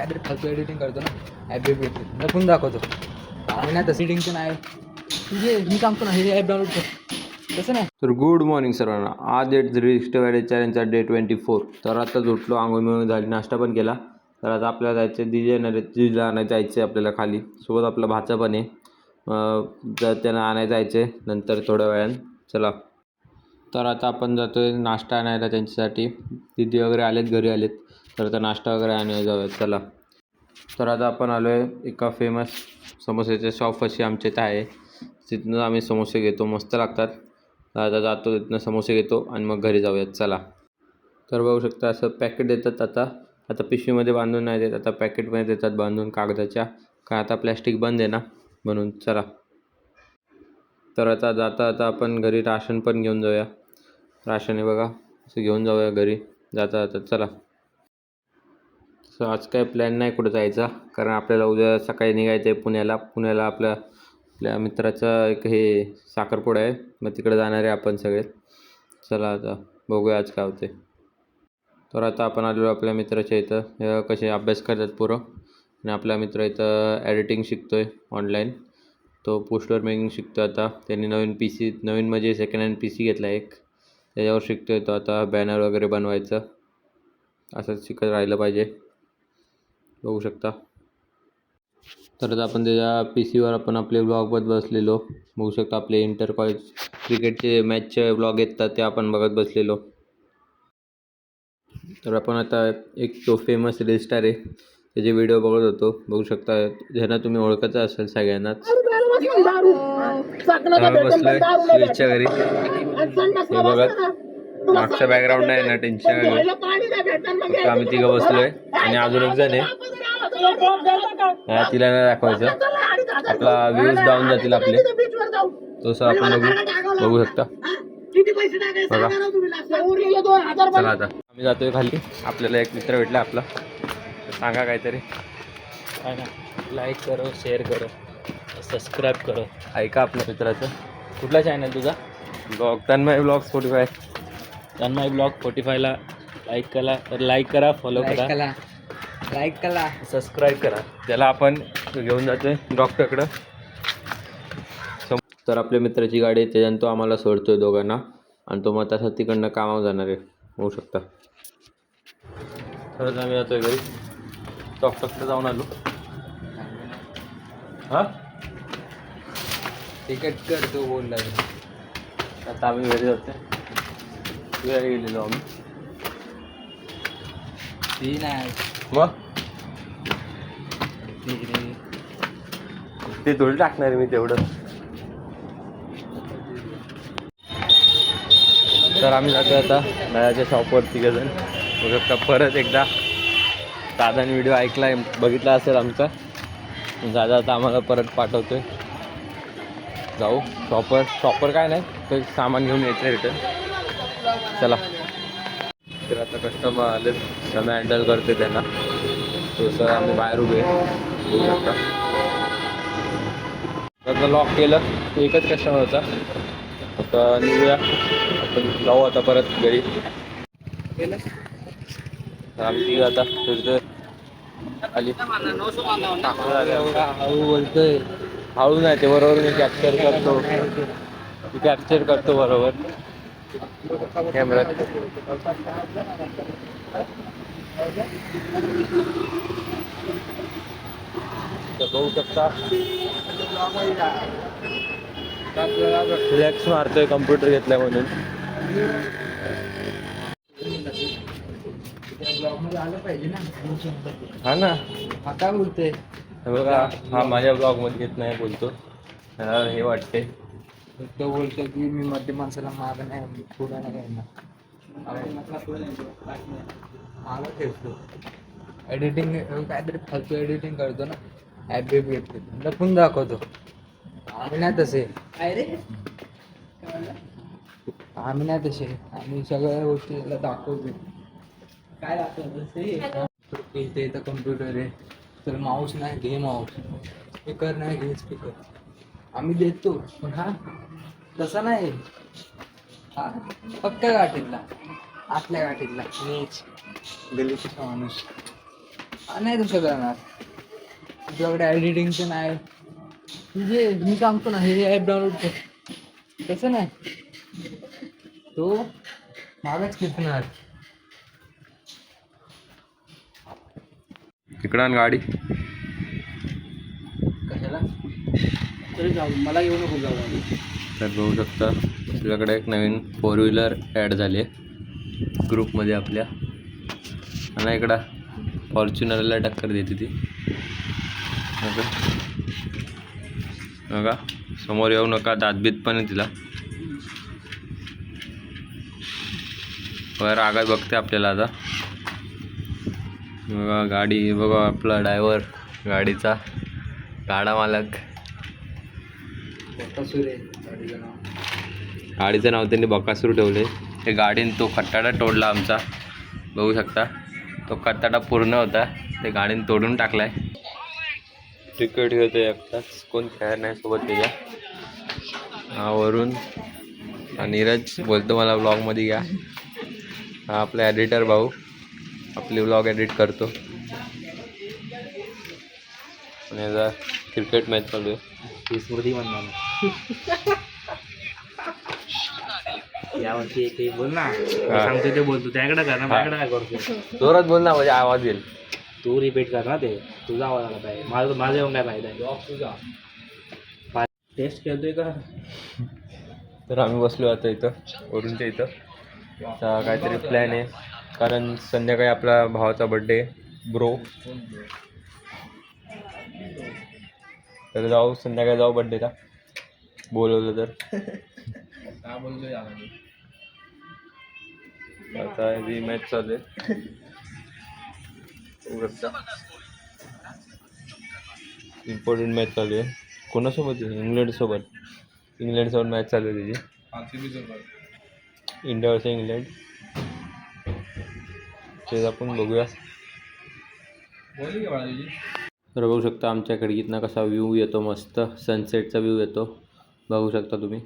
काहीतरी फालतू एडिटिंग करतो ना, ॲप लपून दाखवतो. आणि नाही तसं एडिटिंगचं नाही तुझे, मी सांगतो ना हे ॲप डाउनलोड कर, तसं नाही. तर गुड मॉर्निंग सर्वांना. आज रिस्टवाडे चॅलेंजचा डे 24. तर आताच उठलो, आंघोळ मिळून झाली, नाश्ता पण केला. तर आता आपल्याला जायचं दिजे येणार आहे, दिजीला आणायला जायचं आहे आपल्याला खाली. सोबत आपला भाचा पण आहे, जर त्यांना आणायला जायचं आहे नंतर थोड्या वेळानं. चला तर आता आपण जातो आहे नाश्ता आणायला त्यांच्यासाठी. दिदी वगैरे आलेत, घरी आलेत, तर आता नाश्ता वगैरे आणायला जाऊयात. चला तर आता आपण आलो आहे एका फेमस समोसेच्या शॉपपाशी आमच्या इथं आहे. तिथनं आम्ही समोसे घेतो, मस्त लागतात. आता जातो तिथनं समोसे घेतो आणि मग घरी जाऊयात. चला तर बघू शकता असं पॅकेट देतात. आता पिशवीमध्ये बांधून नाही देत, आता पॅकेटमध्ये देतात बांधून कागदाच्या, का आता प्लॅस्टिक बंद आहे ना म्हणून. चला तर आता जाता आपण घरी राशन पण घेऊन जाऊया. राशन आहे बघा, असं घेऊन जाऊया घरी जाता. चला आज काय प्लॅन नाही कुठं जायचा, कारण आपल्याला उद्या सकाळी निघायचं आहे पुण्याला. आपल्या मित्राचा एक हे साखरपुडा आहे, मग तिकडे जाणार आहे आपण सगळे. चला आता बघूया आज काय होते. तर आता आपण आलेलो आपल्या मित्राच्या इथं. हे कसे अभ्यास करतात पोरं, आणि आपला मित्र इथं एडिटिंग शिकतो आहे ऑनलाईन. तो पोस्टर मेकिंग शिकतो. आता त्यांनी नवीन म्हणजे सेकंड हँड PC घेतला एक, त्याच्यावर शिकतो आहे तो आता. बॅनर वगैरे बनवायचं असंच शिकत राहिलं पाहिजे, बघू शकता. तर आता आपण त्याच्या PCवर आपण आपले ब्लॉग बसलेलो, बघू शकता. आपले इंटर कॉलेज क्रिकेटचे मॅचचे ब्लॉग येतात ते आपण बघत बसलेलो. तर आपण आता एक तो फेमस रील स्टार आहे, त्याचे व्हिडिओ बघत होतो, बघू शकता. ज्यांना तुम्ही ओळखत असेल सगळ्यांनाच. बसलोय स्वीटच्या घरी, हे बघत मागचा बॅकग्राऊंड आहे ना, टेन्शन फक्त आम्ही तिघं बसलोय आणि अजून एक जण आहे, तिला नाही दाखवायचं, आपला व्ह्यूज डाऊन जातील आपले. तसं आपण बघू शकता बघा. चला आता आम्ही जातोय खाली, आपल्याला एक मित्र भेटला आपला. सांगा काहीतरी. काय ना, लाईक करो, शेअर करो, सबस्क्राईब करो. ऐका आपल्या मित्राचं. कुठला चॅनल तुझा? Blog Tanmay blog 45. Tanmay blog 45ला लाईक करा, फॉलो करा, लाईक करा, सबस्क्राईब करा. त्याला आपण घेऊन जातोय डॉक्टरकडं. तर आपल्या मित्राची गाडी आहे, त्याच्यानं तो आम्हाला सोडतोय दोघांना, आणि तो मग तसा तिकडनं कामावर जाणार आहे, होऊ शकता. खरंच आम्ही जातोय घरी, डॉक्टरकडे जाऊन आलो. हां तिकीट करतो बोलला. आता आम्ही घरी जातोय. वेळ गेलेलो आम्ही. ती नाही मग ते थोडी टाकणार मी तेवढं. तर आम्ही जातो आता दादाच्या शॉपवर तिघंजण, बघू शकता. परत एकदा दादाने व्हिडिओ ऐकला बघितला असेल आमचा, दादा आता आम्हाला परत पाठवतोय. जाऊ शॉपर काय नाही, तर सामान घेऊन यायचं रिटर्न. चला तर आता कस्टमर आले, त्यांना हँडल करते त्यांना. तसं आम्ही बाहेर उभे बघू शकता. आता लॉक केलं, एकच कस्टमर होता. आता निघूया आपण, जाऊ आता परत घरी. आम्ही आता फिरतोय खाली. हळू बोलतोय. हळू नाही, ते बरोबर मी कॅप्चर करतो बरोबर कॅमेऱ्यात. तर बघू शकता रिलॅक्स मारतोय, कम्प्युटर घेतलाय म्हणून. आलं पाहिजे ना. हा ना, हा काय बोलतोय बघा, हा माझ्या ब्लॉगमध्ये घेत नाही बोलतो, मला हे वाटते. तो बोलतो की मी मध्य माणसाला माग नाही, पुढं नाही येणार. मागं ठेवतो. एडिटिंग काहीतरी फालतू एडिटिंग करतो ना, ॲप लपून दाखवतो. आम्ही नाही तसे, आम्ही सगळ्या गोष्टी दाखवतो. काय दाखवतो इथे इथं कम्प्युटर आहे, तर माऊस नाही घे माऊस, स्पीकर नाही घे स्पीकर. आम्ही देतो, पण हा तसा नाही. हा पक्का गाठीतला, आतल्या गाठीतला नीच गलितीचा माणूस. नाही तसं करणार. तुझ्याकडे एडिटिंगचं नाही. तुझे मी सांगतो ना हे ॲप डाउनलोड कर. तसं नाही तो मागच खेचणार. तिकडं आण गाडी. कशाला तरी जाऊ, मला येऊ नको जाऊ. तर बघू शकता आपल्याकडे एक नवीन 4 व्हीलर ॲड झाली आहे ग्रुपमध्ये आपल्या. आणि इकडं फॉर्च्युनरला टक्कर देते ती. बघा समोर येऊ नका, दातबीत पण आहे तिला. वर आगात बघते आपल्याला आता. बघा गाडी, बघा आपला ड्रायव्हर गाडीचा, गाडा मालक. गाडीचं नाव त्यांनी बकासूर ठेवले. ते गाडीने तो कट्टाडा तोडला आमचा, बघू शकता. तो कट्टाडा पूर्ण होता, ते गाडीने तोडून टाकलाय. क्रिकेट खेळतोय एकटाच, कोण खेळणार नाही सोबत त्याच्या. हा वरून नीरज बोलतो मला व्लॉगमध्ये घ्या. हा आपला एडिटर भाऊ आपली व्लॉग एडिट करतो. आणि आता क्रिकेट मॅच चालू आहे. स्मृती म्हणणार यावरती एक बोल ना, सांगतो ते बोलतो त्याकडे कर ना, माझ्याकडे काय करतो. जोरात बोल ना, म्हणजे आवाज येईल. तू रिपीट कर ना, ते तुझा आवाज आला पाहिजे. माझं येऊन काय फायदा आहे. तुझा टेस्ट खेळतोय का. तर आम्ही बसलो आता इथं वरूनच्या इथं. आता काहीतरी प्लॅन आहे, कारण संध्याकाळी आपला भावाचा बड्डे ब्रो. तर जाऊ, संध्याकाळी जाऊ बड्डेला बोलवलं तर. आता ही मॅच चालू आहे. इम्पॉर्टंट मॅच चालू आहे. कोणासोबत आहे? इंग्लंडसोबत. इंग्लंडसोबत मॅच चालू आहे त्याची. India versus England. तेच आपण बघूया. तर बघू शकता आमच्या खिडकीतनं कसा व्ह्यू येतो, मस्त सनसेटचा व्ह्यू येतो, बघू शकता तुम्ही.